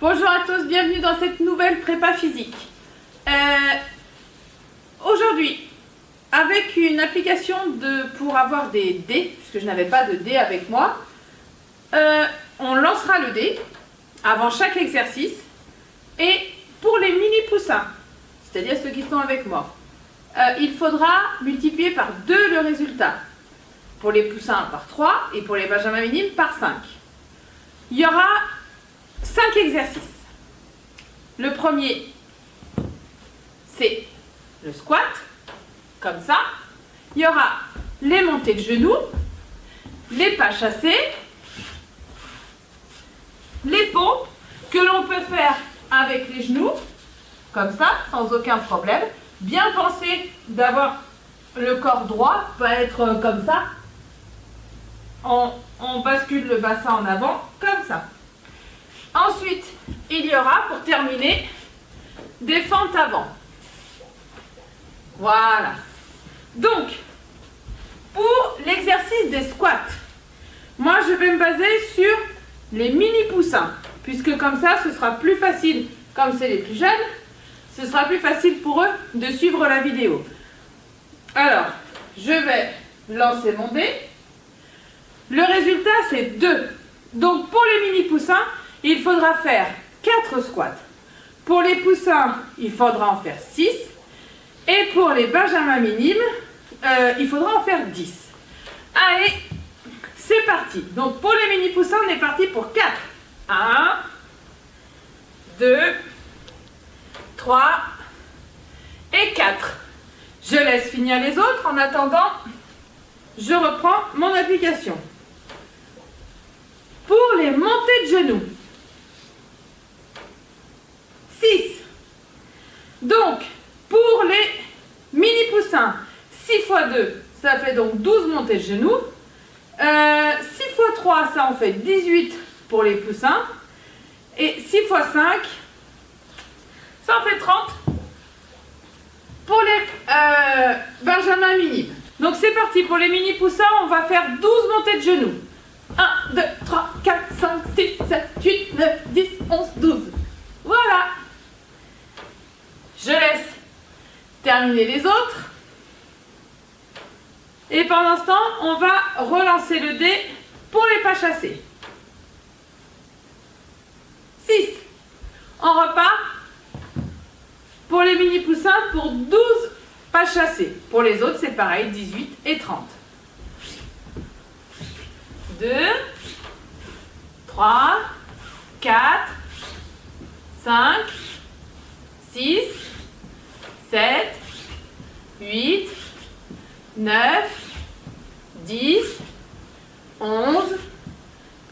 Bonjour à tous, bienvenue dans cette nouvelle prépa physique. Aujourd'hui, avec une application pour avoir des dés, puisque je n'avais pas de dés avec moi, on lancera le dé avant chaque exercice. Et pour les mini poussins, c'est-à-dire ceux qui sont avec moi, il faudra multiplier par 2 le résultat. Pour les poussins par 3 et pour les benjamins minimes par 5. Il y aura 5 exercices. Le premier, c'est le squat, comme ça. Il y aura les montées de genoux, les pas chassés, les pompes que l'on peut faire avec les genoux, comme ça, sans aucun problème. Bien penser d'avoir le corps droit, pas être comme ça. On bascule le bassin en avant, comme ça. Ensuite, il y aura, pour terminer, des fentes avant. Voilà. Donc, pour l'exercice des squats, moi je vais me baser sur les mini poussins, puisque comme ça, ce sera plus facile, comme c'est les plus jeunes, ce sera plus facile pour eux de suivre la vidéo. Alors, je vais lancer mon dé. Le résultat, c'est 2. Donc, pour les mini poussins, il faudra faire 4 squats. Pour les poussins, il faudra en faire 6. Et pour les benjamins minimes, il faudra en faire 10. Allez, c'est parti. Donc, pour les mini poussins, on est parti pour 4. 1, 2, 3 et 4. Je laisse finir les autres. En attendant, je reprends mon application. Pour les montées de genoux, 6. Donc, pour les mini poussins, 6 x 2, ça fait donc 12 montées de genoux. 6 x 3, ça en fait 18 pour les poussins. Et 6 x 5, ça en fait 30 pour les benjamins minimes. Donc c'est parti, pour les mini poussins, on va faire 12 montées de genoux. 1, 2, 3, 4, 5, 6, 7, 8, 9, 10, 11, 12. Voilà. Je laisse terminer les autres. Et pendant ce temps, on va relancer le dé pour les pas chassés. 6. On repart pour les mini poussins pour 12 pas chassés. Pour les autres, c'est pareil, 18 et 30. 2, 3, 4, 5, 6, 7, 8, 9, 10, 11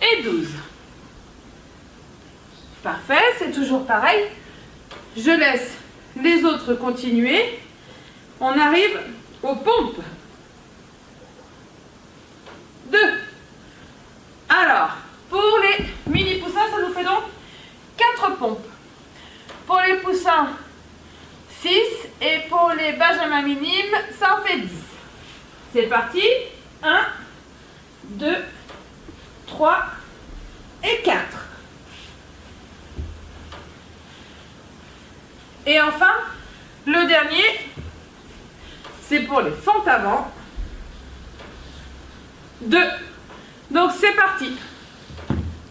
et 12. Parfait, c'est toujours pareil. Je laisse les autres continuer. On arrive aux pompes. 2. Alors, pour les mini poussins, ça nous fait donc 4 pompes. Pour les poussins, 6. Et pour les benjamins minimes, ça en fait 10. C'est parti. 1, 2, 3 et 4. Et enfin, le dernier, c'est pour les fentes avant. 2. Donc c'est parti.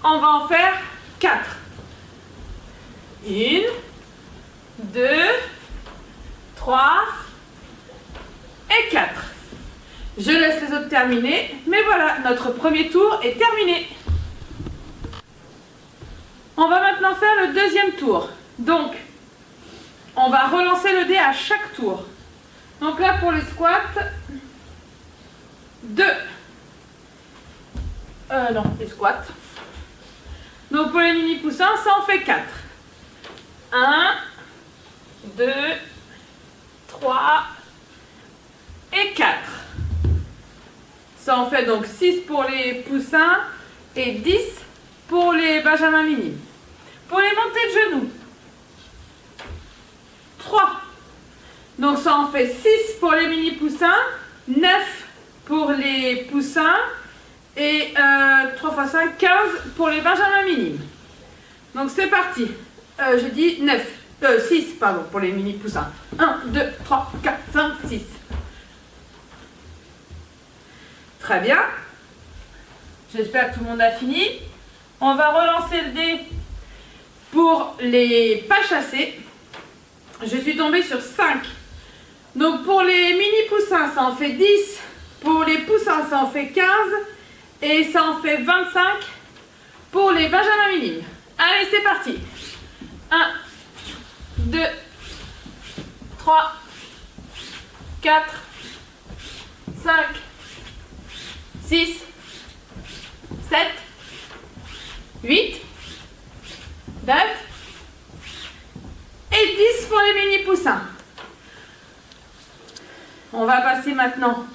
On va en faire 4. 1, 2, 3 et 4. Je laisse les autres terminer. Mais voilà, notre premier tour est terminé. On va maintenant faire le deuxième tour. Donc, on va relancer le dé à chaque tour. Donc là, pour les squats, 2. Non, les squats. Donc pour les mini poussins, ça en fait 4. 1, 2, 3 et 4. Ça en fait donc 6 pour les poussins et 10 pour les benjamins minimes. Pour les montées de genoux, 3. Donc ça en fait 6 pour les mini poussins, 9 pour les poussins et 3 x 5, 15 pour les benjamins minimes. Donc c'est parti. J'ai dit 6 pardon, pour les mini poussins. 1, 2, 3, 4, 5, 6. Très bien. J'espère que tout le monde a fini. On va relancer le dé pour les pas chassés. Je suis tombée sur 5. Donc pour les mini poussins, ça en fait 10. Pour les poussins, ça en fait 15. Et ça en fait 25 pour les benjamins minimes. Allez, c'est parti. 1, 2, 3, 4, 5, 6, 7, 8, 9 et 10 pour les mini poussins. On va passer maintenant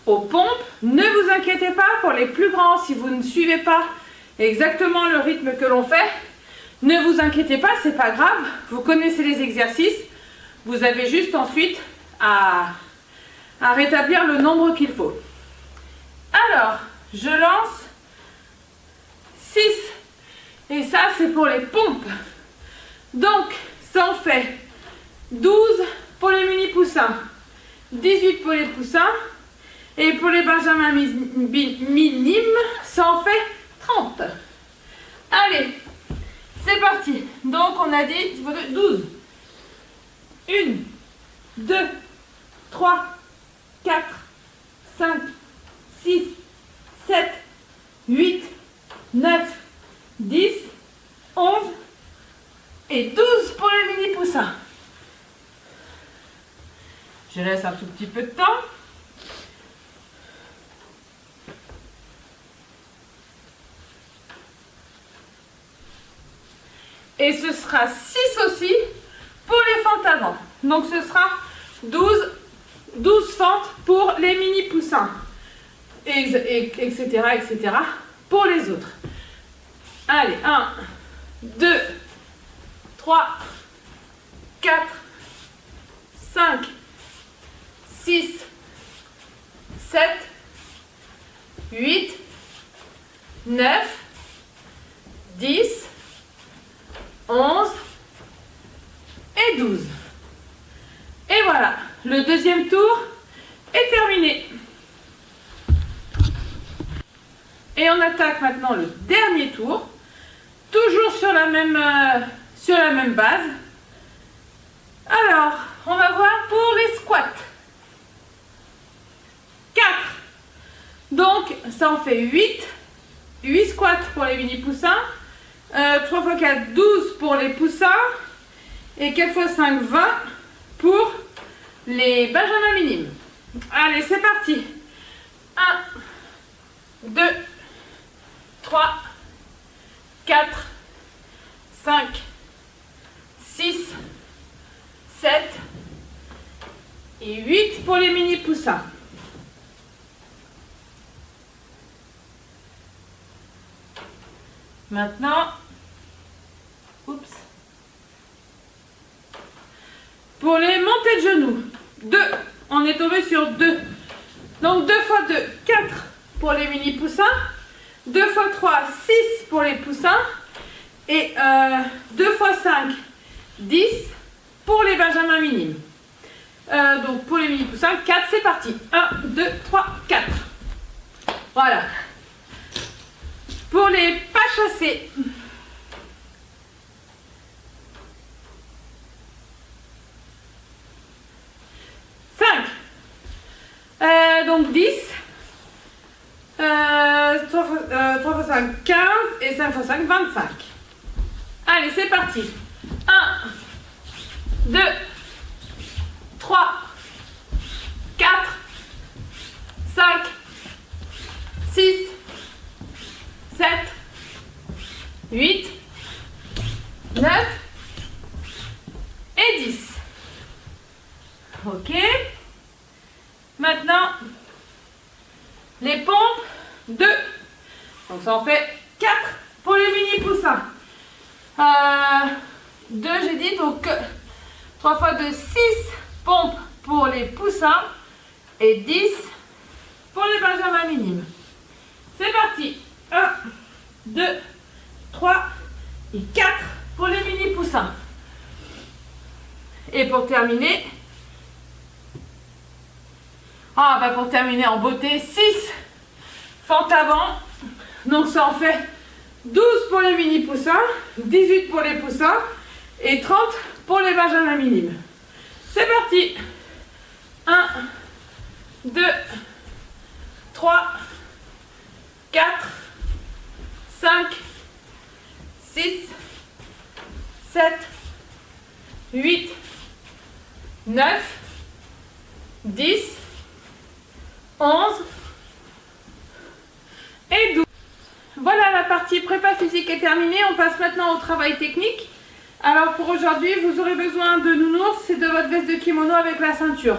aux pompes. Ne vous inquiétez pas pour les plus grands, si vous ne suivez pas exactement le rythme que l'on fait, ne vous inquiétez pas, c'est pas grave, vous connaissez les exercices, vous avez juste ensuite à rétablir le nombre qu'il faut. Alors, je lance 6 et ça c'est pour les pompes. Donc, ça en fait 12 pour les mini poussins, 18 pour les poussins et pour les benjamins minimes, ça en fait 30. Allez, c'est parti. Donc on a dit 12. 1, 2, 3, 4, 5, 6, 7, 8, 9, 10, 11 et 12 pour les mini poussins. Je laisse un tout petit peu de temps. Et ce sera 6 aussi pour les fentes avant. Donc ce sera 12 fentes pour les mini poussins. Etc. pour les autres. Allez, 1, 2, 3, 4, 5, 6, 7, 8, 9, 10, 11 et 12. Et voilà, le deuxième tour est terminé. Et on attaque maintenant le dernier tour, toujours sur la même base. Alors, on va voir pour les squats. 4. Donc, ça en fait 8 squats pour les mini poussins. 3 x 4, 12 pour les poussins. Et 4 x 5, 20 pour les benjamins minimes. Allez, c'est parti. 1, 2, 3, 4, 5, 6, 7 et 8 pour les mini poussins. Maintenant, pour les montées de genoux, 2, on est tombé sur 2. Donc 2 x 2, 4 pour les mini poussins, 2 x 3, 6 pour les poussins, et 2 x 5, 10 pour les benjamins minimes. Donc pour les mini poussins, 4, c'est parti. 1, 2, 3, 4. Voilà. Pour les pas chassés, donc 10, 3 x 5, 15 et 5 x 5, 25. Allez, c'est parti. 1, 2, 3, 4, 5, 6, 7, 8, 9 et 10. Ok. Maintenant, les pompes, 2. Donc ça en fait 4 pour les mini poussins. 2 j'ai dit, donc 3 x 2, 6 pompes pour les poussins et 10 pour les benjamins minimes. C'est parti. 1, 2, 3, et 4 pour les mini poussins. Et pour terminer, pour terminer en beauté, 6 fentes avant. Donc ça en fait 12 pour les mini poussins, 18 pour les poussins et 30 pour les benjamins minimes. C'est parti. 1, 2, 3, 4, 5, 6, 7, 8, 9, 10, 11 et 12. Voilà, la partie prépa physique est terminée. On passe maintenant au travail technique. Alors pour aujourd'hui, vous aurez besoin de nounours et de votre veste de kimono avec la ceinture.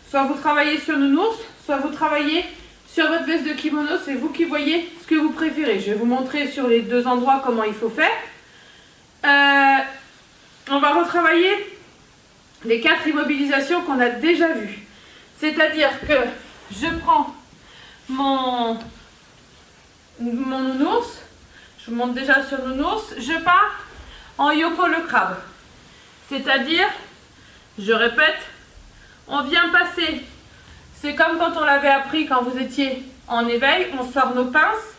Soit vous travaillez sur nounours, soit vous travaillez sur votre veste de kimono. C'est vous qui voyez ce que vous préférez. Je vais vous montrer sur les deux endroits comment il faut faire. On va retravailler les 4 immobilisations qu'on a déjà vues. C'est-à-dire que je prends mon nounours, je vous montre déjà sur nounours, je pars en yoko le crabe. C'est-à-dire, je répète, on vient passer, c'est comme quand on l'avait appris quand vous étiez en éveil, on sort nos pinces,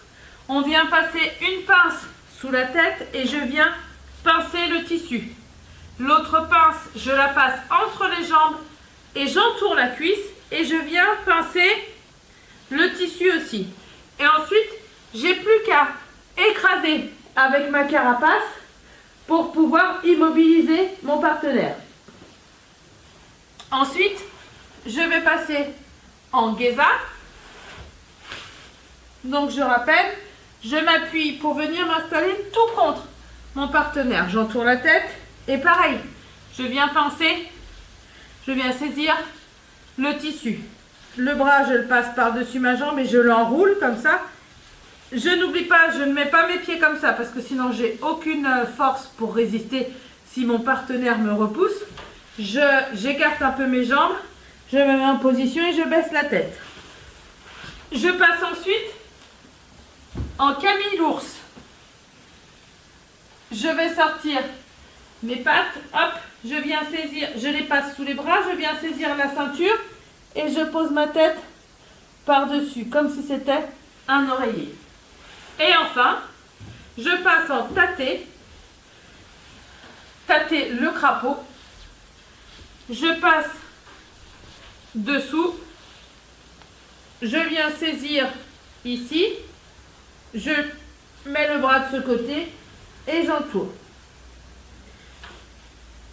on vient passer une pince sous la tête et je viens pincer le tissu. L'autre pince, je la passe entre les jambes et j'entoure la cuisse et je viens pincer le tissu aussi. Et ensuite, j'ai plus qu'à écraser avec ma carapace pour pouvoir immobiliser mon partenaire. Ensuite, je vais passer en geza. Donc je rappelle, je m'appuie pour venir m'installer tout contre mon partenaire. J'entoure la tête et pareil, je viens pincer, je viens saisir le tissu. Le bras, je le passe par-dessus ma jambe et je l'enroule comme ça. Je n'oublie pas, je ne mets pas mes pieds comme ça parce que sinon j'ai aucune force pour résister si mon partenaire me repousse. J'écarte un peu mes jambes, je me mets en position et je baisse la tête. Je passe ensuite en Camille l'ours. Je vais sortir mes pattes, hop, je viens saisir, je les passe sous les bras, je viens saisir la ceinture et je pose ma tête par-dessus comme si c'était un oreiller. Et enfin, je passe en tâter le crapaud. Je passe dessous, je viens saisir ici, je mets le bras de ce côté et j'entoure.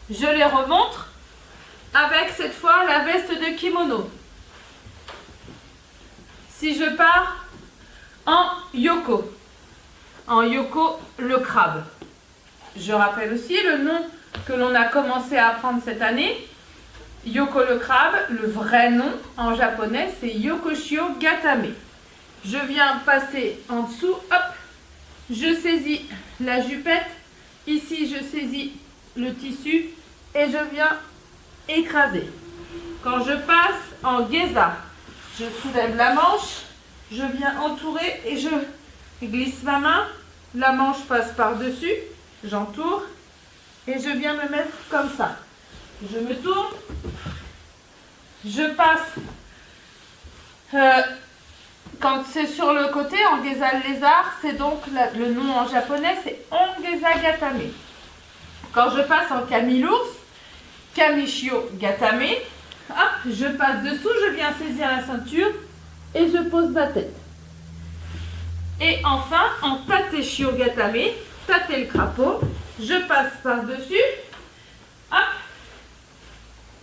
Je les remontre avec cette fois la veste de kimono. Si je pars en yoko le crabe. Je rappelle aussi le nom que l'on a commencé à apprendre cette année. Yoko le crabe, le vrai nom en japonais, c'est Yokoshio Gatame. Je viens passer en dessous, hop, je saisis la jupette, ici je saisis le tissu et je viens écraser. Quand je passe en geza, je soulève la manche, je viens entourer et je glisse ma main, la manche passe par-dessus, j'entoure et je viens me mettre comme ça. Je me tourne, je passe, quand c'est sur le côté, en geza lézard, c'est donc le nom en japonais, c'est Ongeza Gatame. Quand je passe en Camille l'ours, Kamishio Gatame, hop, je passe dessous, je viens saisir la ceinture et je pose ma tête. Et enfin, en Tateshio Gatame, tâter le crapaud, je passe par-dessus, hop,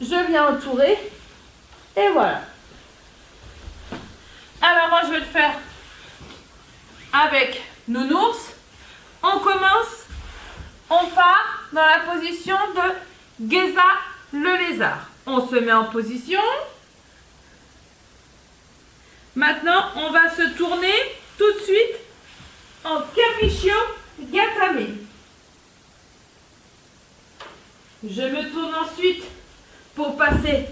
je viens entourer et voilà. Alors moi je vais le faire avec nounours. On commence, on part dans la position de geza le lézard. On se met en position. Maintenant on va se tourner tout de suite en Kamishio Gatame. Je me tourne ensuite pour passer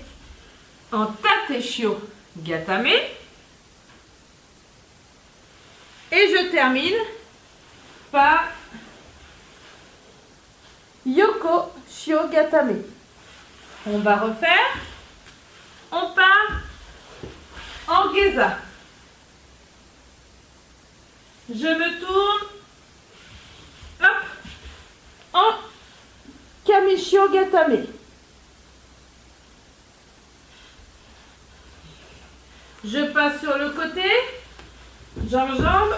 en Tateshio Gatame. Et je termine par Yoko Shiogatame. On va refaire. On part en Geza. Je me tourne. Hop. En Kamishogatame. Je passe sur le côté. J'enjambe.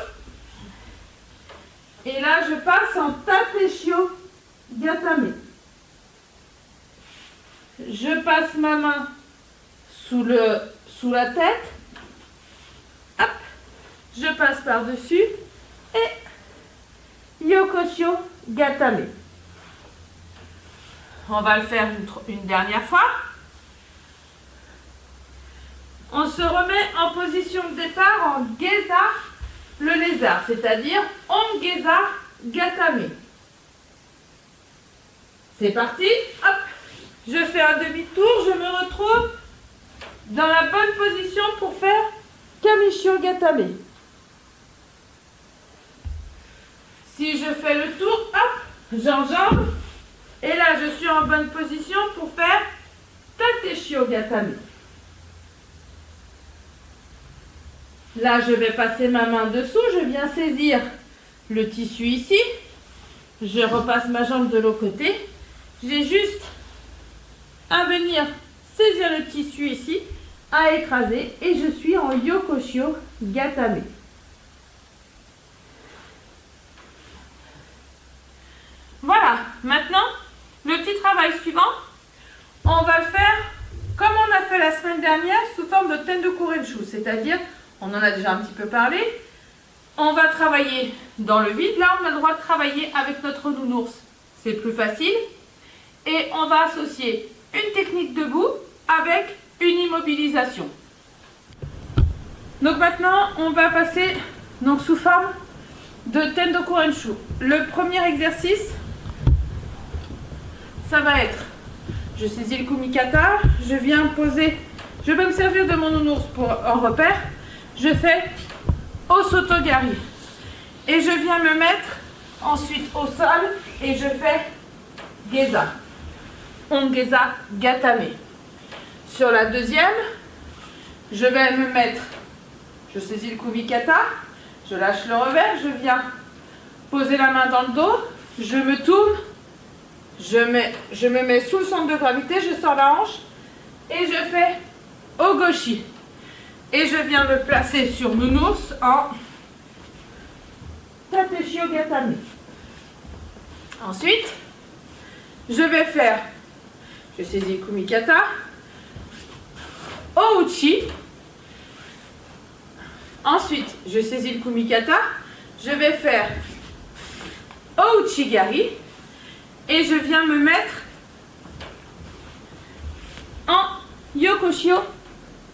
Et là, je passe en Tateshio Gatame. Je passe ma main sous la tête. Hop. Je passe par-dessus. Et Yokoshio Gatame. On va le faire une dernière fois. On se remet en position de départ en Geza, le lézard, c'est-à-dire en Geza Gatame. C'est parti. Hop. Je fais un demi-tour, je me retrouve dans la bonne position pour faire Kamisho Gatame. Si je fais le tour, hop, j'enjambe. Et là, je suis en bonne position pour faire Tateshio Gatame. Là, je vais passer ma main dessous, je viens saisir le tissu ici. Je repasse ma jambe de l'autre côté. J'ai juste à venir saisir le tissu ici, à écraser, et je suis en Yokoshio Gatame. Voilà, maintenant, le petit travail suivant, on va le faire comme on a fait la semaine dernière sous forme de Tendoku Renshu, c'est-à-dire, on en a déjà un petit peu parlé, on va travailler dans le vide. Là, on a le droit de travailler avec notre nounours, c'est plus facile. Et on va associer une technique debout avec une immobilisation. Donc maintenant, on va passer sous forme de Tendoku Renshu. Le premier exercice, ça va être, je saisis le kumikata, je viens poser, je vais me servir de mon nounours en repère, je fais Osotogari. Et je viens me mettre ensuite au sol et je fais Geza. Ongeza Gatame. Sur la deuxième, je vais me mettre, je saisis le kumikata, je lâche le revers, je viens poser la main dans le dos, je me tourne, je me mets sous le centre de gravité, je sors la hanche et je fais Ogoshi. Et je viens me placer sur nounours en Tateshio Gatame. Ensuite, je vais faire, je saisis le kumikata, Ouchi. Ensuite, je saisis le kumikata, je vais faire Ouchigari et je viens me mettre en Yokoshio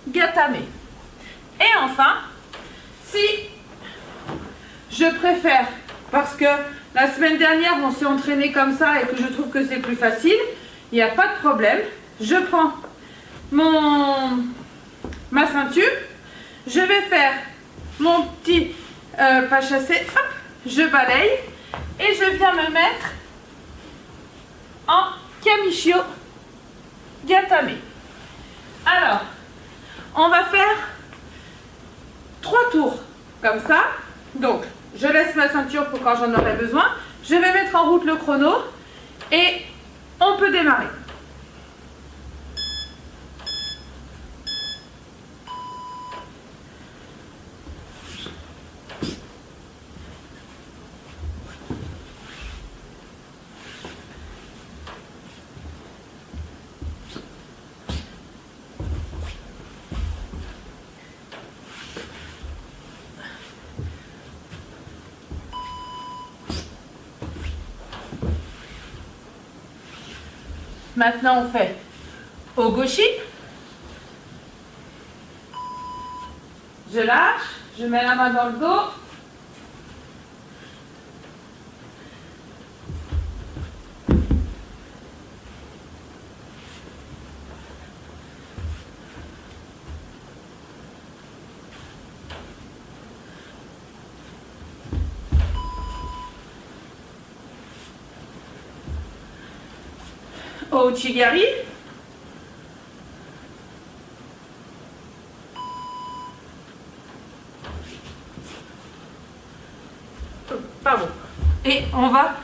Gatame. Et enfin, si je préfère, parce que la semaine dernière on s'est entraîné comme ça et que je trouve que c'est plus facile, il n'y a pas de problème. Je prends ma ceinture, je vais faire mon petit pas chassé, hop, je balaye et je viens me mettre en Kamisho Gatame. Alors, on va faire 3 tours comme ça. Donc, je laisse ma ceinture pour quand j'en aurai besoin. Je vais mettre en route le chrono et on peut démarrer. Maintenant, on fait Ogoshi. Je lâche, je mets la main dans le dos. Ouchigari. Pardon. Et on va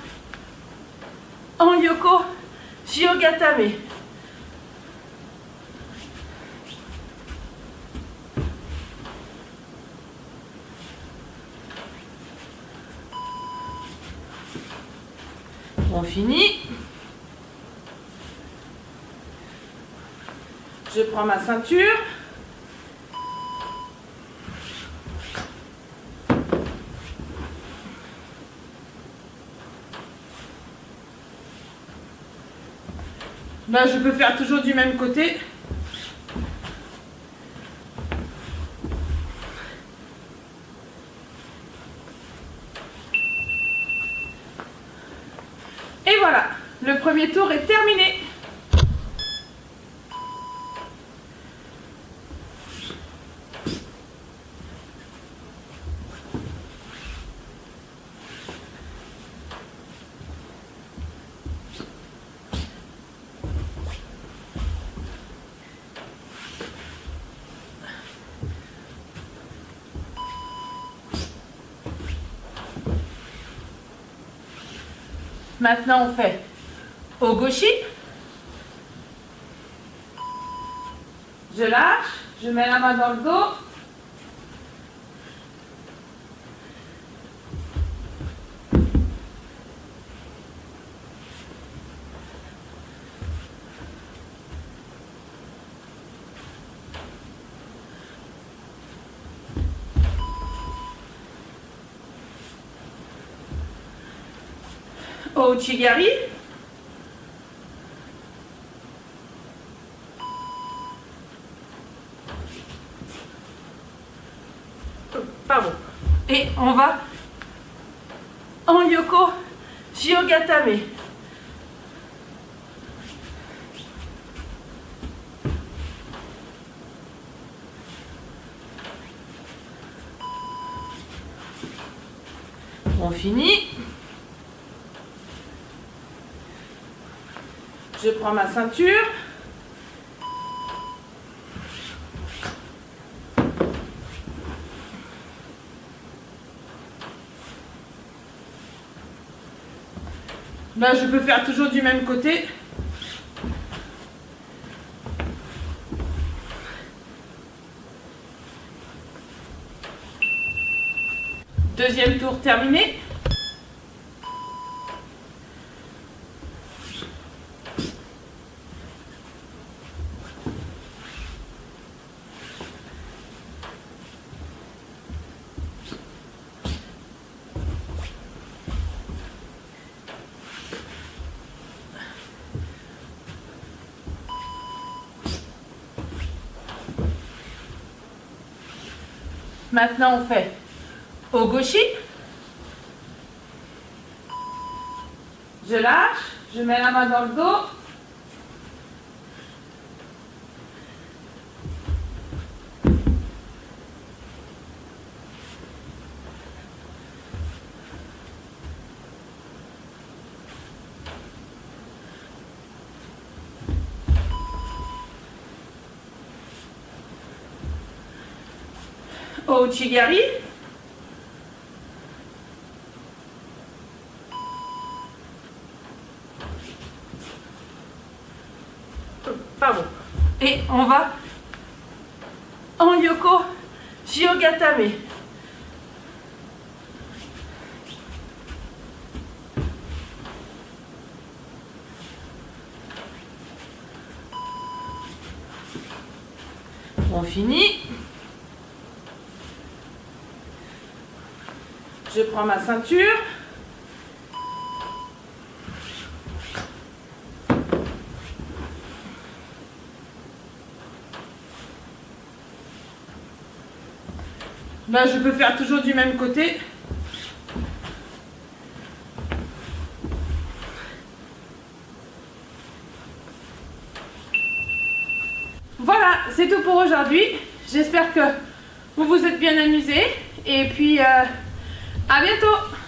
en Yoko Shiogatame. On finit. Je prends ma ceinture. Là, je peux faire toujours du même côté. Et voilà, le premier tour est terminé. Maintenant, on fait Ogoshi. Je lâche, je mets la main dans le dos. Ouchigari. Pardon. Et on va en Yoko Shiogatame. On finit. Je prends ma ceinture. Là, je peux faire toujours du même côté. Deuxième tour terminé. Maintenant, on fait Ogoshi. Je lâche, je mets la main dans le dos. Ouchigari. Pardon. Et on va en Yoko Shiogatame. On finit. Je prends ma ceinture. Là, je peux faire toujours du même côté. Voilà, c'est tout pour aujourd'hui. J'espère que vous vous êtes bien amusés. Et puis, à bientôt!